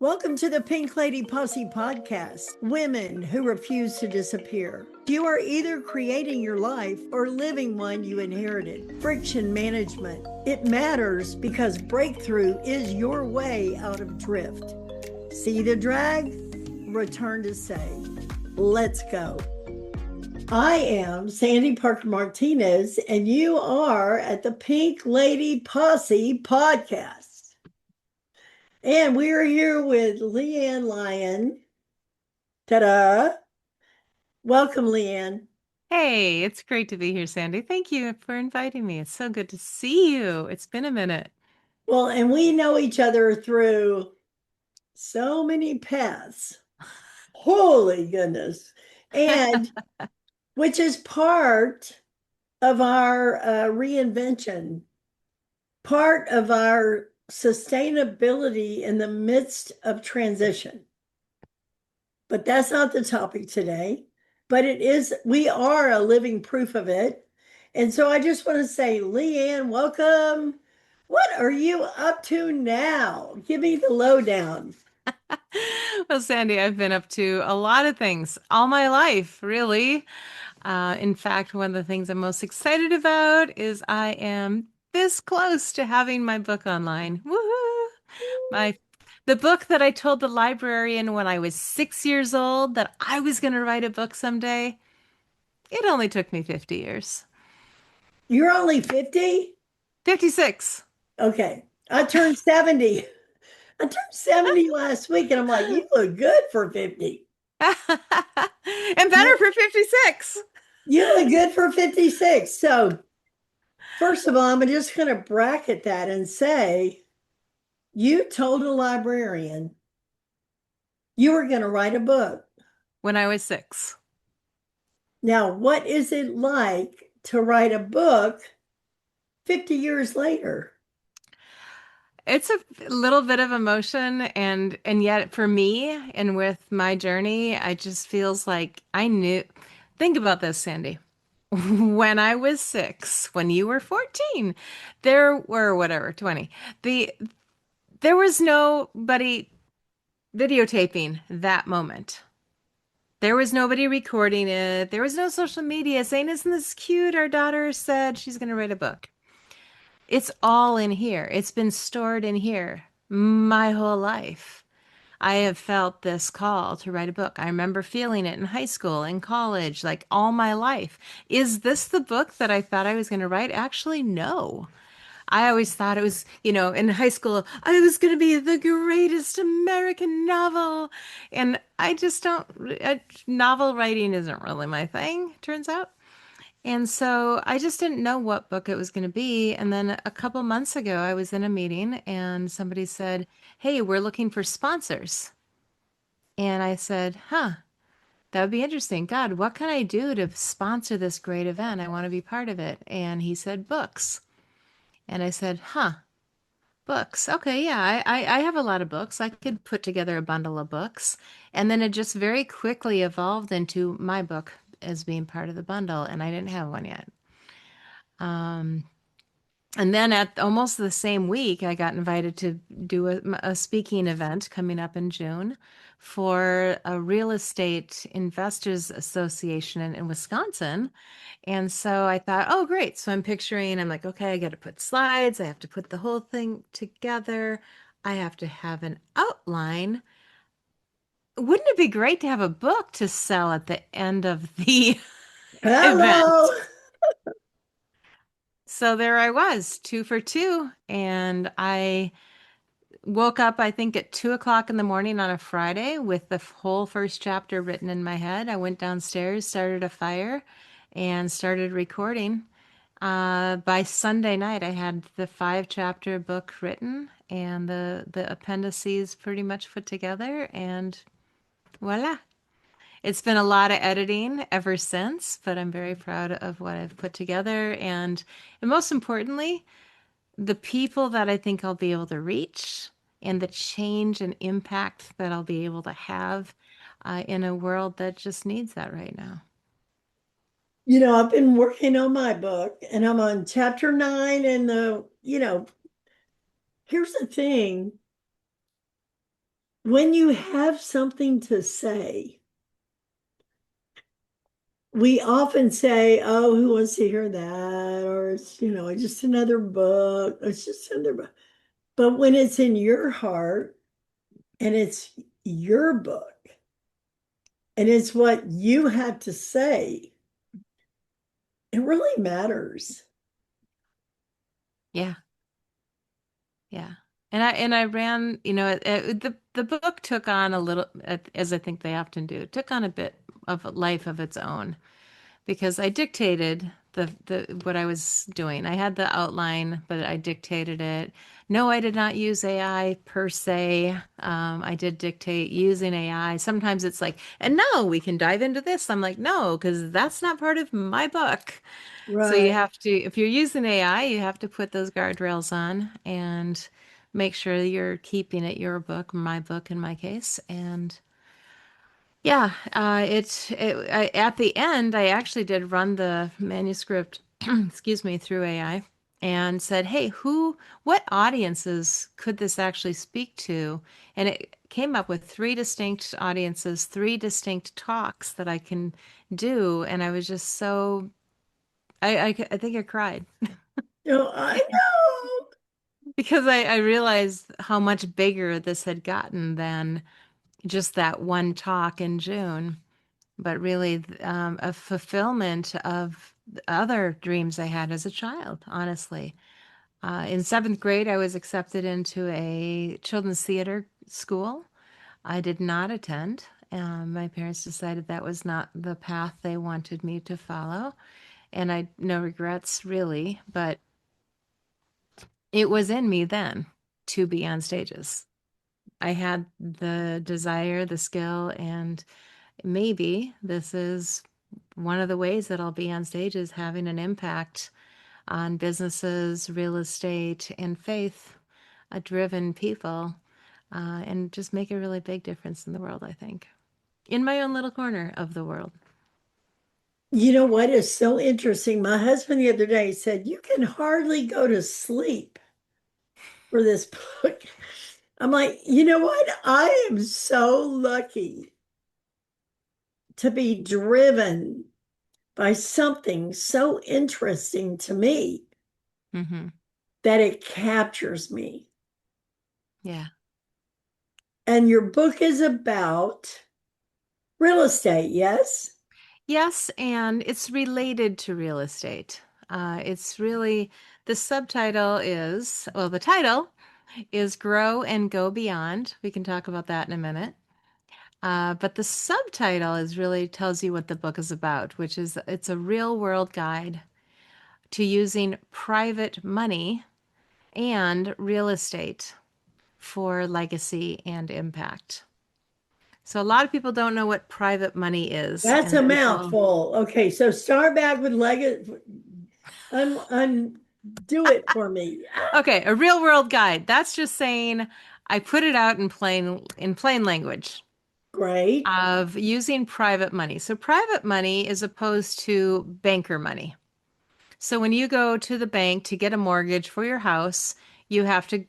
Welcome to the Pink Lady Posse Podcast, women who refuse to disappear. You are either creating your life or living one you inherited. Friction management. It matters because breakthrough is your way out of drift. See the drag? Return to say, let's go. I am Sandy Parker Martinez, and you are at the Pink Lady Posse Podcast. And we are here with LeAnn Lyon. Ta-da. Welcome, LeAnn. Hey, it's great to be here, Sandy. Thank you for inviting me. It's so good to see you. It's been a minute. Well, and we know each other through so many paths. Holy goodness. And which is part of our reinvention, part of our sustainability in the midst of transition. But that's not the topic today. But it is, we are a living proof of it. And so I just want to say, LeAnn, welcome. What are you up to now? Give me the lowdown. Well, Sandy, I've been up to a lot of things all my life, really. In fact, one of the things I'm most excited about is I am this close to having my book online. Woohoo! My the book that I told the librarian when I was 6 years old that I was going to write a book someday. It only took me 50 years. You're only 50? 56. Okay. I turned 70. I turned 70 last week, and I'm like, you look good for 50. And better You, for 56. you look good for 56. So, first of all, I'm just going to bracket that and say, you told a librarian you were going to write a book. When I was 6. Now, what is it like to write a book 50 years later? It's a little bit of emotion and yet for me and with my journey, I just feels like I knew. Think about this, Sandy. When I was 6, when you were 14, there were whatever, 20. There was nobody videotaping that moment. There was nobody recording it. There was no social media saying, "Isn't this cute? Our daughter said she's going to write a book." It's all in here. It's been stored in here my whole life. I have felt this call to write a book. I remember feeling it in high school, in college, like all my life. Is this the book that I thought I was going to write? Actually, no. I always thought it was, in high school, I was going to be the greatest American novel. And I just don't, novel writing isn't really my thing, turns out. And so I just didn't know what book it was going to be. And then a couple months ago, I was in a meeting and somebody said, "Hey, we're looking for sponsors." And I said, "Huh, that would be interesting. God, what can I do to sponsor this great event? I want to be part of it." And he said, "Books." And I said, "Huh, books. Okay, yeah, I have a lot of books. I could put together a bundle of books." And then it just very quickly evolved into my book as being part of the bundle. And I didn't have one yet. Um, And then at almost the same week, I got invited to do a speaking event coming up in June for a real estate investors association in Wisconsin. And so I thought, oh, great. So I'm picturing, I'm like, okay, I got to put slides. I have to put the whole thing together. I have to have an outline. Wouldn't it be great to have a book to sell at the end of the Hello. event? So there I was, two for two. And I woke up, I think, at 2 o'clock in the morning on a Friday with the whole first chapter written in my head. I went downstairs, started a fire, and started recording. By Sunday night, I had the 5 chapter book written and the appendices pretty much put together, and voila. It's been a lot of editing ever since, but I'm very proud of what I've put together. And most importantly, the people that I think I'll be able to reach and the change and impact that I'll be able to have in a world that just needs that right now. I've been working on my book and I'm on chapter 9. And here's the thing. when you have something to say, we often say, "Oh, who wants to hear that?" Or it's, it's just another book. It's just another book. But when it's in your heart and it's your book and it's what you have to say, it really matters. Yeah. Yeah. And I ran, the book took on a little, as I think they often do, took on a bit of a life of its own because I dictated the what I was doing. I had the outline, but I dictated it. No, I did not use AI per se. I did dictate using AI. Sometimes it's like, and now we can dive into this. I'm like, no, because that's not part of my book. So you Right. have to, if you're using AI, you have to put those guardrails on and make sure you're keeping it your book, my book in my case. And yeah, at the end, I actually did run the manuscript, excuse me, through AI and said, hey, what audiences could this actually speak to? And it came up with three distinct audiences, three distinct talks that I can do. And I was just so, I think I cried. I know. Because I realized how much bigger this had gotten than just that one talk in June, but really a fulfillment of other dreams I had as a child, honestly. In seventh grade, I was accepted into a children's theater school. I did not attend. My parents decided that was not the path they wanted me to follow. And I, no regrets really, but it was in me then to be on stages. I had the desire, the skill, and maybe this is one of the ways that I'll be on stage is having an impact on businesses, real estate, and faith driven people, and just make a really big difference in the world, I think, in my own little corner of the world. You know what is so interesting? My husband the other day said, "You can hardly go to sleep for this book." I'm like, you know what? I am so lucky to be driven by something so interesting to me Hmm. that it captures me. Yeah. And your book is about real estate, yes? Yes, and it's related to real estate. It's really, the subtitle is, well, the title is Grow and Go Beyond. We can talk about that in a minute. But the subtitle is really tells you what the book is about, which is it's a real world guide to using private money and real estate for legacy and impact. So a lot of people don't know what private money is, That's and a people, mouthful. Okay, so start back with legacy. Undo it for me. okay, a real world guide. That's just saying I put it out in plain language Great. of using private money. So private money is opposed to banker money. So when you go to the bank to get a mortgage for your house, you have to,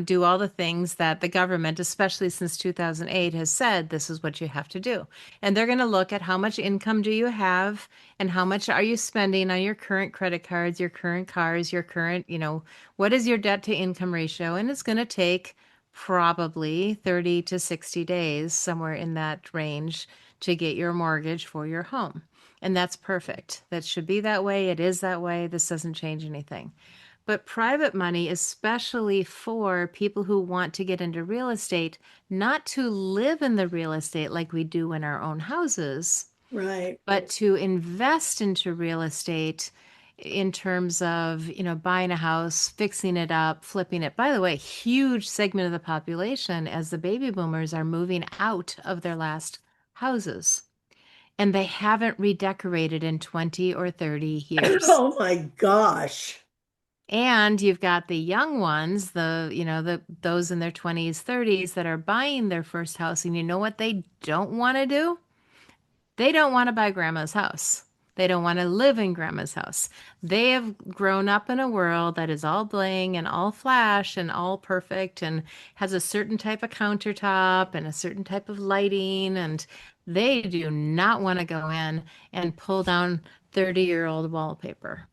do all the things that the government, especially since 2008, has said this is what you have to do. And they're going to look at how much income do you have and how much are you spending on your current credit cards, your current cars, your current, what is your debt to income ratio? And it's going to take probably 30 to 60 days, somewhere in that range, to get your mortgage for your home. And that's perfect. That should be that way. It is that way. This doesn't change anything. But private money, especially for people who want to get into real estate, not to live in the real estate like we do in our own houses, Right. but to invest into real estate in terms of, buying a house, fixing it up, flipping it. By the way, huge segment of the population as the baby boomers are moving out of their last houses and they haven't redecorated in 20 or 30 years. Oh my gosh. And you've got the young ones, the those in their 20s, 30s that are buying their first house and you know what they don't want to do? They don't want to buy grandma's house. They don't want to live in grandma's house. They have grown up in a world that is all bling and all flash and all perfect and has a certain type of countertop and a certain type of lighting. And they do not want to go in and pull down 30-year-old wallpaper.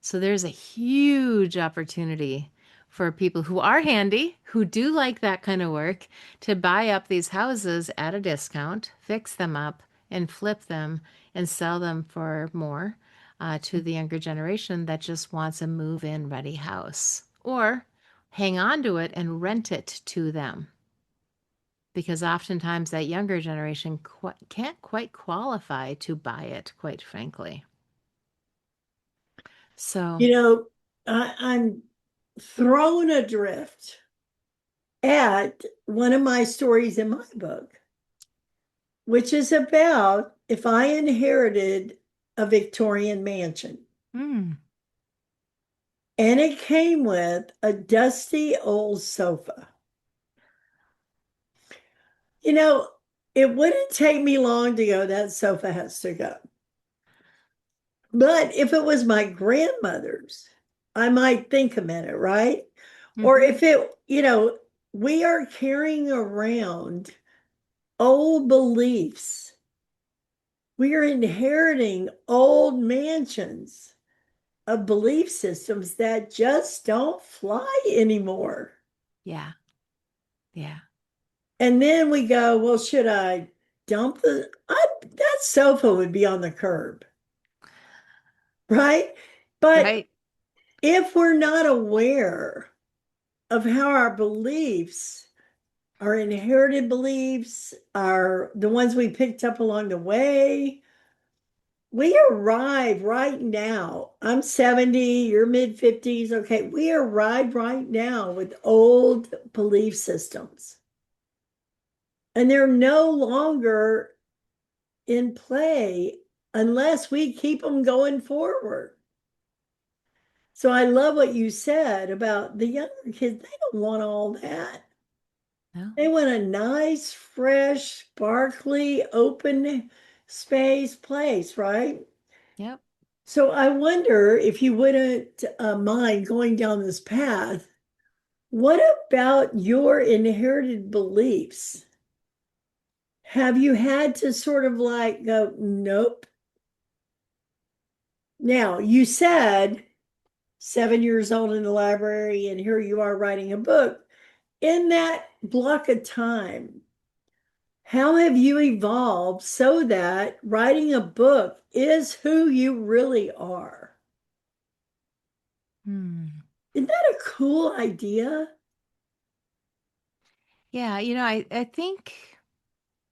So there's a huge opportunity for people who are handy, who do like that kind of work, to buy up these houses at a discount, fix them up, and flip them and sell them for more to the younger generation that just wants a move-in ready house. Or hang on to it and rent it to them. Because oftentimes that younger generation can't quite qualify to buy it, quite frankly. So, You know, I'm thrown adrift at one of my stories in my book, which is about if I inherited a Victorian mansion mm, and it came with a dusty old sofa. You know, it wouldn't take me long to go, that sofa has to go. But if it was my grandmother's, I might think a minute, right? Or mhm. if it, we are carrying around old beliefs. We are inheriting old mansions of belief systems that just don't fly anymore. Yeah. Yeah. And then we go, well, should I dump that sofa would be on the curb, right? But Right. if we're not aware of how our beliefs, our inherited beliefs, are the ones we picked up along the way, we arrive right now. I'm 70, you're mid 50s. Okay, we arrive right now with old belief systems, and they're no longer in play unless we keep them going forward. So I love what you said about the younger kids. They don't want all that. No. They want a nice, fresh, sparkly, open space place, right? Yep. So I wonder if you wouldn't mind going down this path. What about your inherited beliefs? Have you had to sort of like go, nope? Now, you said 7 years old in the library, and here you are writing a book. In that block of time, how have you evolved so that writing a book is who you really are? Hmm. Isn't that a cool idea? Yeah, I think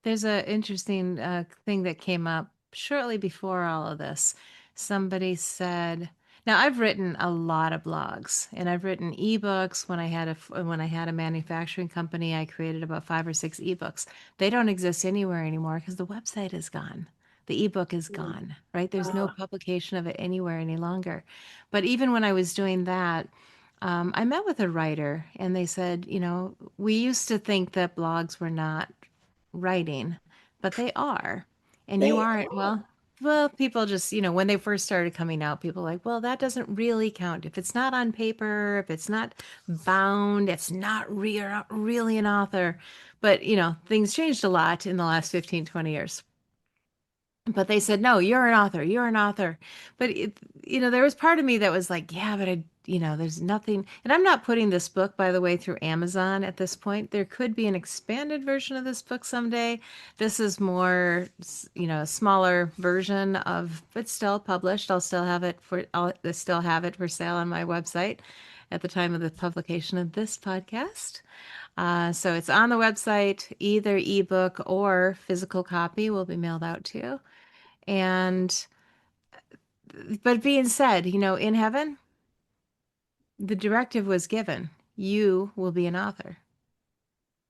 there's a interesting thing that came up shortly before all of this. Somebody said, now I've written a lot of blogs and I've written ebooks. When I had a manufacturing company, I created about 5 or 6 ebooks. They don't exist anywhere anymore because the website is gone. The ebook is gone, right? There's no Ah, publication of it anywhere any longer. But even when I was doing that, I met with a writer and they said, we used to think that blogs were not writing, but they are. And you they aren't, well, people just, when they first started coming out, people were like, well, that doesn't really count. If it's not on paper, if it's not bound, it's not really an author. But, things changed a lot in the last 15, 20 years. But they said, no, you're an author. You're an author. But, there was part of me that was like, yeah, but there's nothing. And I'm not putting this book, by the way, through Amazon at this point. There could be an expanded version of this book someday. This is more, a smaller version but still published. I'll still have it for sale on my website at the time of the publication of this podcast. So it's on the website, either ebook or physical copy will be mailed out to you. And but being said, in heaven, the directive was given, you will be an author.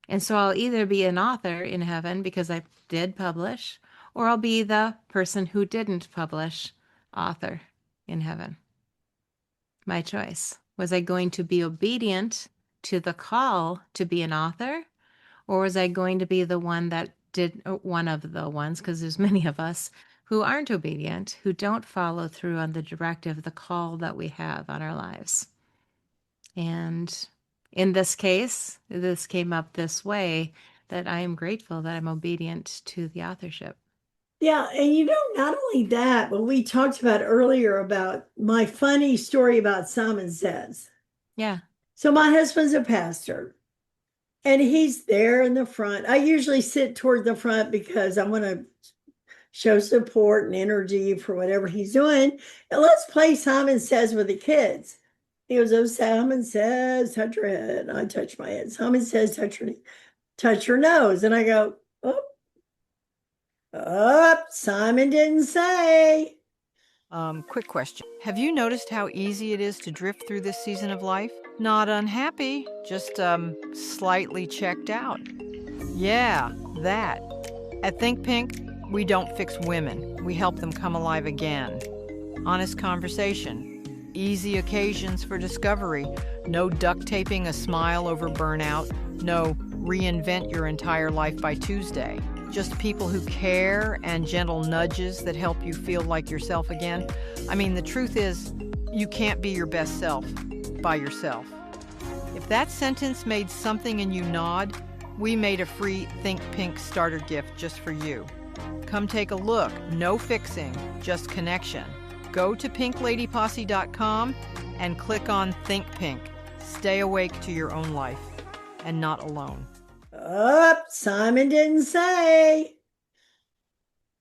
And so I'll either be an author in heaven because I did publish, or I'll be the person who didn't publish author in heaven. My choice. Was I going to be obedient to the call to be an author, or was I going to be the one that did one of the ones, because there's many of us, who aren't obedient, who don't follow through on the directive, the call that we have on our lives. And in this case, this came up this way that I am grateful that I'm obedient to the authorship. Yeah, and not only that, but we talked about earlier about my funny story about Simon Says. Yeah. So my husband's a pastor and he's there in the front. I usually sit toward the front because I want to show support and energy for whatever he's doing. And let's play Simon Says with the kids. He goes, oh, Simon Says, touch your head. And I touch my head. Simon Says, touch your nose. And I go, oh, Simon didn't say. Quick question. Have you noticed how easy it is to drift through this season of life? Not unhappy, just slightly checked out. Yeah, that. At Think Pink, we don't fix women. We help them come alive again. Honest conversation. Easy occasions for discovery. No duct taping a smile over burnout. No reinvent your entire life by Tuesday. Just people who care and gentle nudges that help you feel like yourself again. I mean, the truth is, you can't be your best self by yourself. If that sentence made something in you nod, we made a free Think Pink starter gift just for you. Come take a look. No fixing, just connection. Go to pinkladyposse.com and click on Think Pink. Stay awake to your own life and not alone. Simon didn't say.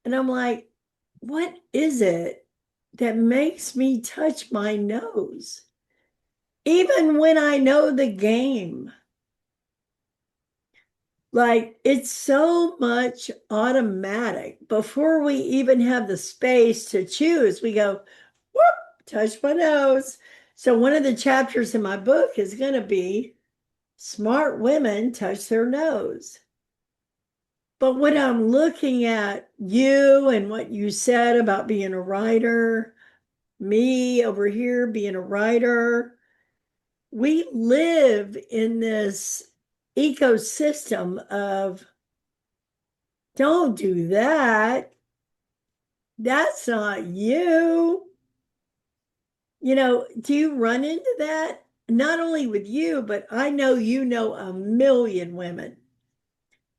And I'm like, what is it that makes me touch my nose? Even when I know the game. Like, it's so much automatic. Before we even have the space to choose, we go, whoop, touch my nose. So one of the chapters in my book is going to be smart women touch their nose. But when I'm looking at you and what you said about being a writer, me over here being a writer, we live in this ecosystem of don't do that. That's not you. Do you run into that? Not only with you, but I know a million women.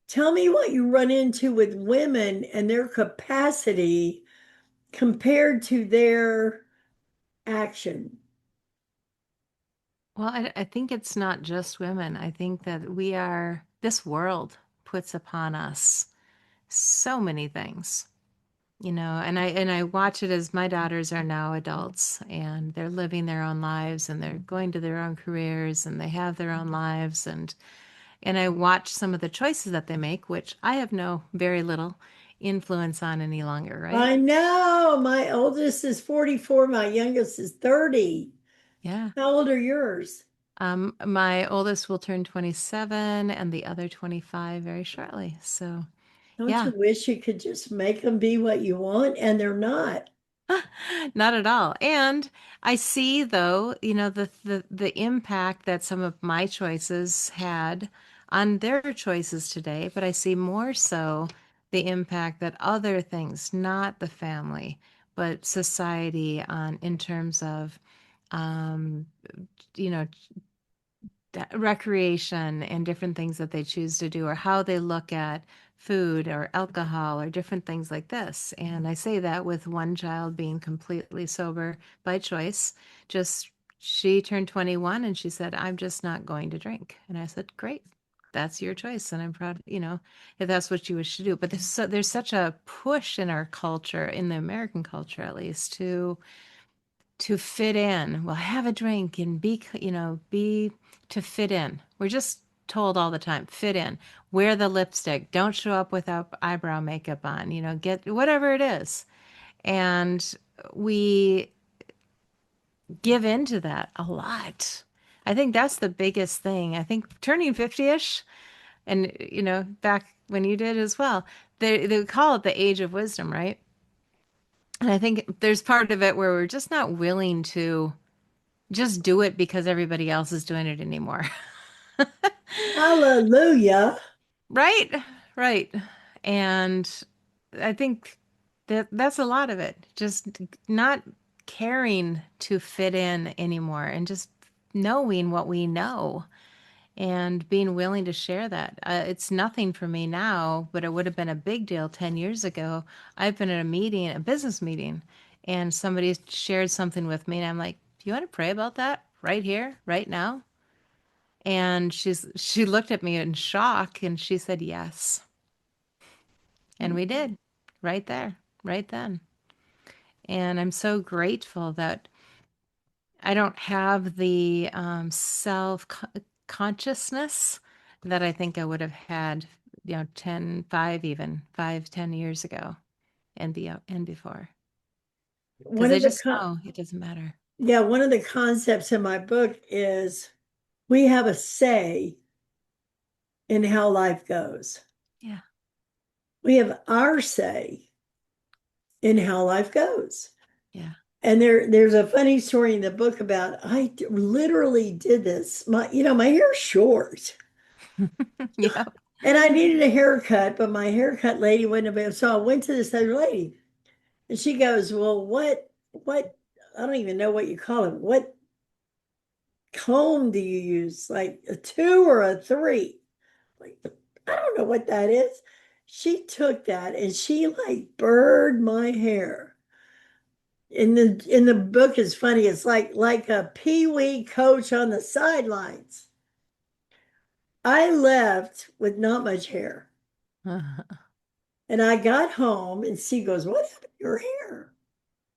Tell me what you run into with women and their capacity compared to their action. Well, I think it's not just women. I think that this world puts upon us so many things, and I watch it as my daughters are now adults and they're living their own lives and they're going to their own careers and they have their own lives. And I watch some of the choices that they make, which I have very little influence on any longer, right? I know. My oldest is 44. My youngest is 30. Yeah. How old are yours? My oldest will turn 27 and the other 25 very shortly. So, Don't yeah. you wish you could just make them be what you want? And they're not. Not at all. And I see though, the impact that some of my choices had on their choices today, but I see more so the impact that other things, not the family, but society on in terms of um, you know, recreation and different things that they choose to do or how they look at food or alcohol or different things like this. And I say that with one child being completely sober by choice. Just she turned 21 and she said, I'm just not going to drink. And I said, great. That's your choice. And I'm proud, if that's what you wish to do. But there's such a push in our culture, in the American culture at least, to fit in. Well, have a drink and be to fit in. We're just told all the time, fit in, wear the lipstick, don't show up without eyebrow makeup on, get whatever it is. And we give into that a lot. I think that's the biggest thing. I think turning 50-ish, and back when you did as well, they call it the age of wisdom, right? And I think there's part of it where we're just not willing to just do it because everybody else is doing it anymore. Hallelujah. Right? Right. And I think That's a lot of it. Just not caring to fit in anymore and just knowing what we know and being willing to share that. It's nothing for me now, but it would have been a big deal 10 years ago. I've been at a meeting, a business meeting, and somebody shared something with me, and I'm like, "Do you want to pray about that right here, right now?" And she looked at me in shock and she said, "Yes." And we did right there, right then. And I'm so grateful that I don't have the self consciousness that I think I would have had, 10, 5, even 5, 10 years ago and before. One Because I of the just know it doesn't matter. yeah, one of the concepts in my book is we have a say in how life goes. Yeah. We have our say in how life goes. Yeah. And there's a funny story in the book about literally did this. My hair's short. Yeah. And I needed a haircut, but my haircut lady wouldn't have been. So I went to this other lady and she goes, well, what, I don't even know what you call it. What comb do you use? Like a 2 or a 3? Like, I don't know what that is. She took that and she like burred my hair. In the book is funny. It's like a pee-wee coach on the sidelines. I left with not much hair. And I got home and she goes, what happened to your hair?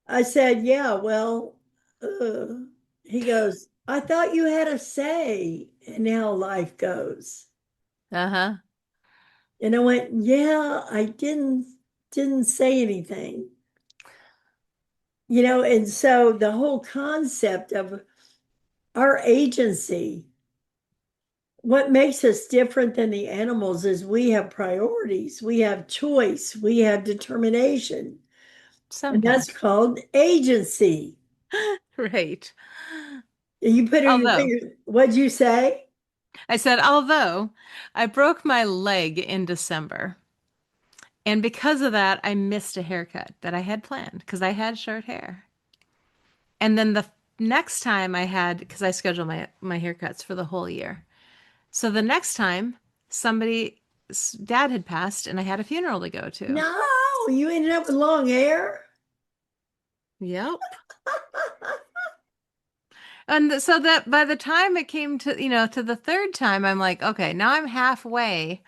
I said, yeah, well, uh, he goes, I thought you had a say in how life goes. Uh-huh. And I went, yeah, I didn't say anything. And so the whole concept of our agency, what makes us different than the animals is we have priorities, we have choice, we have determination, and that's Sometimes. called agency. Right. You put in your Although, finger, what'd you say? I said, although I broke my leg in December. And because of that, I missed a haircut that I had planned because I had short hair. And then the next time I had, because I schedule my haircuts for the whole year. So the next time somebody's dad had passed and I had a funeral to go to. No, you ended up with long hair. Yep. And so that by the time it came to the third time, I'm like, okay, now I'm halfway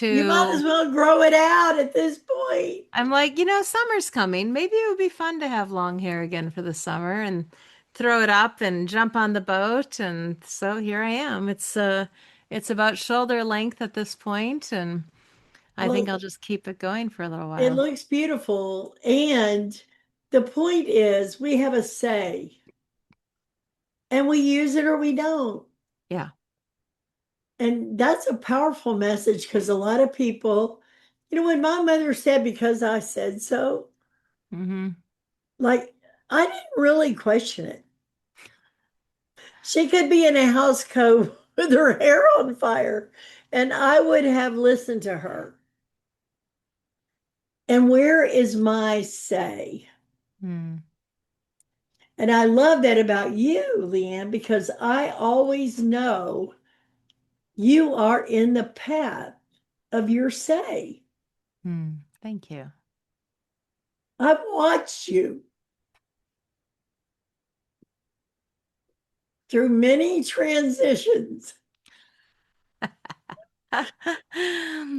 You might as to, well grow it out at this point. I'm like, summer's coming. Maybe it would be fun to have long hair again for the summer and throw it up and jump on the boat. And so here I am. It's about shoulder length at this point, and I think Well, I'll just keep it going for a little it while. looks beautiful. And the point is, we have a say and we use it or we don't. Yeah. And that's a powerful message because a lot of people, when my mother said, because I said so, Hmm. like, I didn't really question it. She could be in a house coat with her hair on fire, and I would have listened to her. And where is my say? Mm. And I love that about you, LeAnn, because I always know you are in the path of your say. Mm. Thank you. I've watched you through many transitions,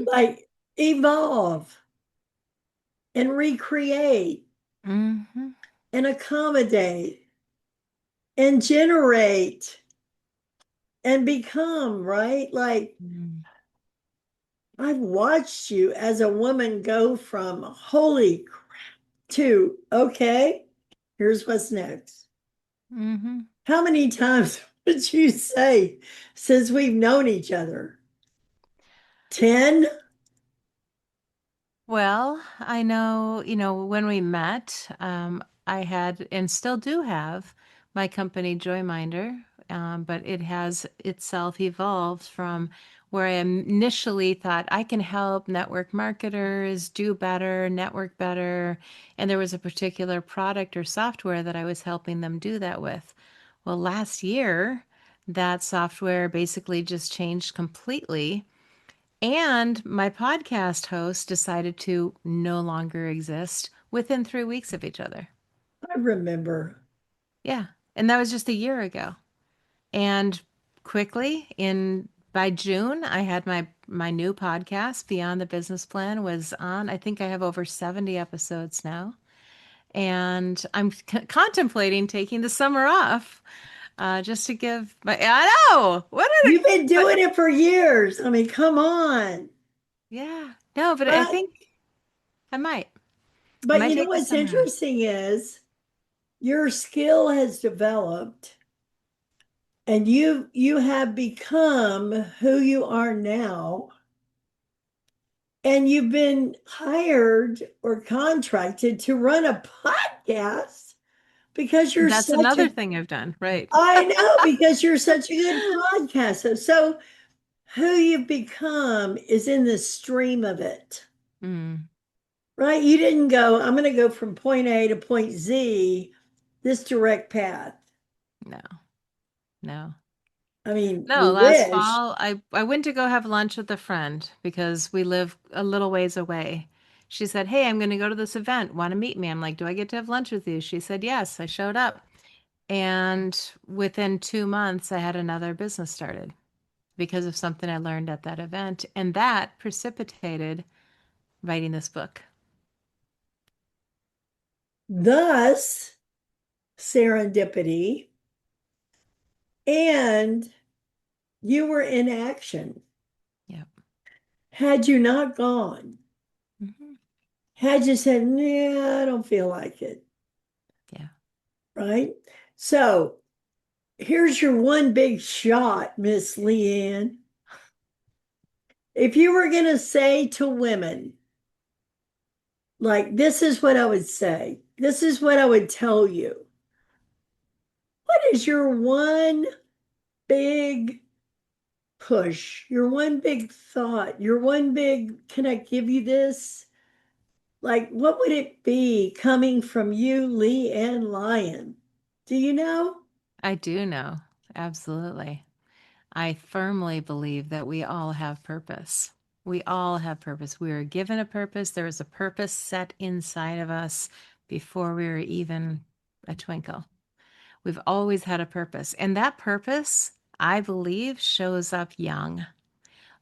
like evolve and recreate Hmm. and accommodate and generate and become, right? Like Mm. I've watched you as a woman go from holy crap to okay, here's what's next. Hmm. How many times would you say since we've known each other? 10? Well, I know, when we met, I had and still do have my company Joyminder, but it has itself evolved from where I initially thought I can help network marketers do better, network better. And there was a particular product or software that I was helping them do that with. Well, last year, that software basically just changed completely. And my podcast host decided to no longer exist within 3 weeks of each other. I remember. Yeah. And that was just a year ago. And quickly in by June, I had my new podcast, Beyond the Business Plan, was on. I think I have over 70 episodes now. And I'm contemplating taking the summer off just to give my, I know. What did You've it, been but doing it for years. I mean, come on. yeah. No, but I But think I might. I but might you know take the what's summer off. interesting is your skill has developed and you have become who you are now. And you've been hired or contracted to run a podcast because you're That's such another a, thing I've done, right? I know, because you're such a good podcaster. So who you've become is in the stream of it, Mm, right? You didn't go, I'm going to go from point A to point Z, this direct path. no, no. I mean, No, you last wish. fall I went to go have lunch with a friend because we live a little ways away. She said, "Hey, I'm going to go to this event. Want to meet me?" I'm like, "Do I get to have lunch with you?" She said, "Yes." I showed up. And within 2 months, I had another business started because of something I learned at that event. And that precipitated writing this book. Thus, serendipity, and you were in action. Yep. Had you not gone, Hmm. had you said, nah, I don't feel like it, Yeah. right? So here's your one big shot, Miss LeAnn. If you were going to say to women, like, this is what I would say, this is what I would tell you, what is your one big push, your one big thought, your one big, can I give you this? Like, what would it be coming from you, LeAnn Lyon? Do you know? I do know. Absolutely. I firmly believe that we all have purpose. We all have purpose. We were given a purpose. There was a purpose set inside of us before we were even a twinkle. We've always had a purpose. And that purpose, I believe, shows up young.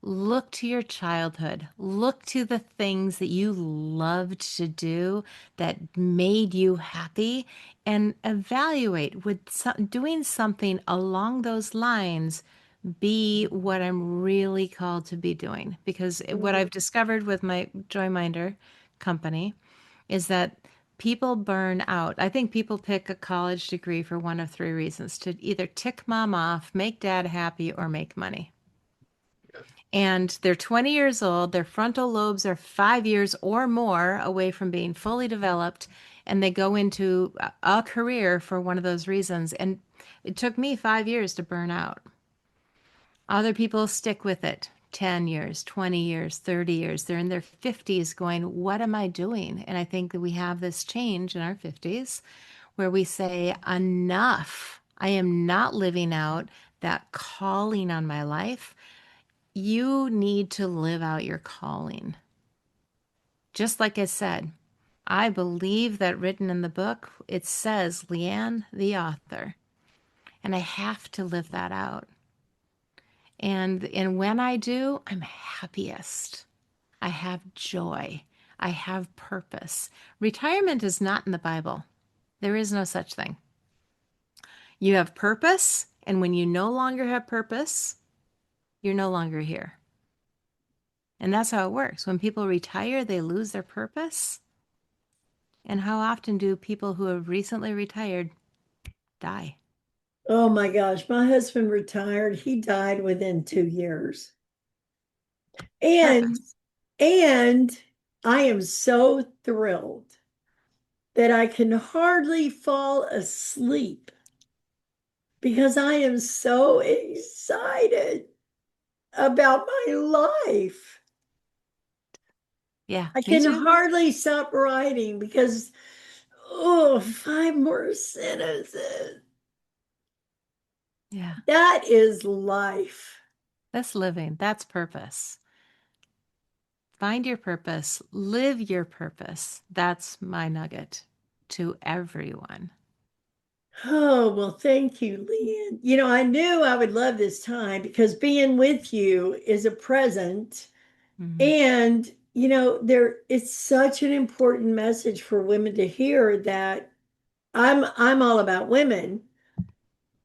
Look to your childhood. Look to the things that you loved to do that made you happy and evaluate would doing something along those lines be what I'm really called to be doing? Because what I've discovered with my Joyminder company is that people burn out. I think people pick a college degree for one of three reasons: to either tick mom off, make dad happy, or make money. And they're 20 years old, their frontal lobes are 5 years or more away from being fully developed, and they go into a career for one of those reasons. And it took me 5 years to burn out. Other people stick with it 10 years, 20 years, 30 years. They're in their 50s going, what am I doing? And I think that we have this change in our 50s where we say, enough. I am not living out that calling on my life. You need to live out your calling. Just like I said, I believe that written in the book, it says LeAnn, the author, and I have to live that out. And when I do, I'm happiest. I have joy. I have purpose. Retirement is not in the Bible. There is no such thing. You have purpose, and when you no longer have purpose, you're no longer here. And that's how it works. When people retire, they lose their purpose. And how often do people who have recently retired die? Oh my gosh, my husband retired. He died within 2 years. And Purpose. and I am so thrilled that I can hardly fall asleep because I am so excited about my life. Yeah, I me can too. hardly stop writing because, 5 more sentences. Yeah, That is life. that's living. That's purpose. Find your purpose, live your purpose. That's my nugget to everyone. Oh, well, thank you, LeAnn. I knew I would love this time because being with you is a present. Mhm. And, it's such an important message for women to hear that I'm all about women,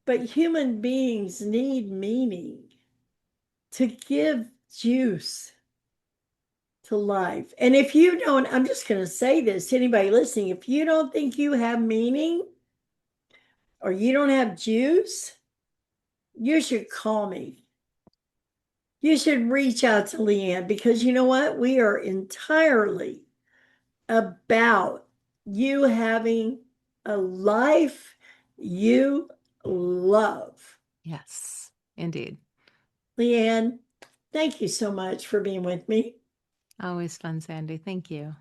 but human beings need meaning to give juice to life. And if you don't, I'm just going to say this to anybody listening, if you don't think you have meaning or you don't have juice, you should call me. You should reach out to LeAnn because you know what? We are entirely about you having a life you love. Yes, indeed. LeAnn, thank you so much for being with me. Always fun, Sandy. Thank you.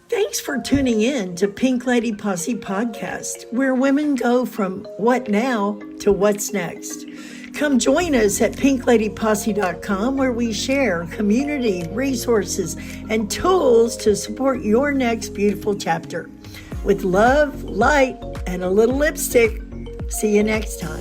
Thanks for tuning in to Pink Lady Posse Podcast, where women go from what now to what's next. Come join us at pinkladyposse.com, where we share community, resources, and tools to support your next beautiful chapter. With love, light, and a little lipstick. See you next time.